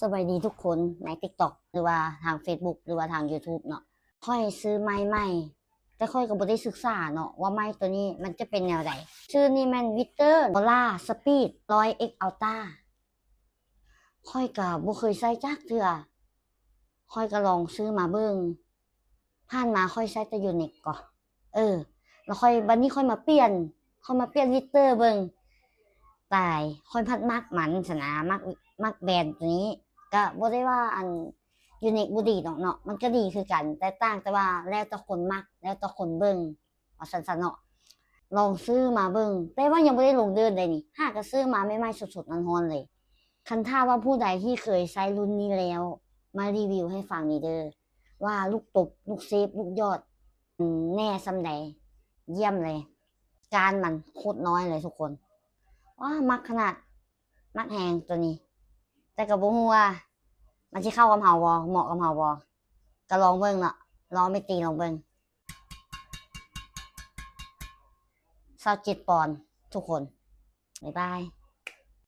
สบายดีทุกคนใน TikTok หรือว่าทาง Facebook หรือว่าทาง YouTube เนาะค่อยซื้อไม้ใหม่แต่ค่อยก็บ่ได้ศึกษาเนาะว่าไม้ตัวนี้มันจะเป็นแนวใดชื่อนี่แม่น Victor Dollar Speed 100X Ultra ค่อยก็บ่เคยใช้จักเทื่อค่อยก็ลองซื้อมาเบิ่งผ่านมาค่อยใช้แต่ Yonex ก่อแล้วค่อยบัดนี้ค่อยมาเปลี่ยนVictor เบิ่งตายค่อยพัดมักมันซะนะมักแบรนด์ตัวนี้ก็บ่ได้ว่ายูนิคบ่ดีดอกเนาะมันก็ดีคือกันแต่ต่างแต่ว่าแล้วแต่คนมักแล้วแต่คนเบิ่งว่าซั่นๆเนาะลองซื้อมาเบิ่งแต่ว่ายังบ่ได้ลงเดินเลยนี่หาก็ซื้อมาใหม่ๆสดๆร้อนๆเลยคันถ้าว่าผู้ใดที่เคยใช้รุ่นนี้แล้วมารีวิวให้ฟังนี่เด้อว่าลูกตบลูกเซฟลูกยอดแน่ส่ำใดเยี่ยมเลยการมันโคตรน้อยเลยทุกคนว้ามักขนาดมักแฮงตัวนี้แต่ก็บ่ฮู้ว่ามันสิเข้ากับเฮาบ่เหมาะกับเฮาบ่ก็ลองเบิ่งเนาะลองไปตีลองเบิ่ง27ปอนด์ทุกคนบ๊ายบาย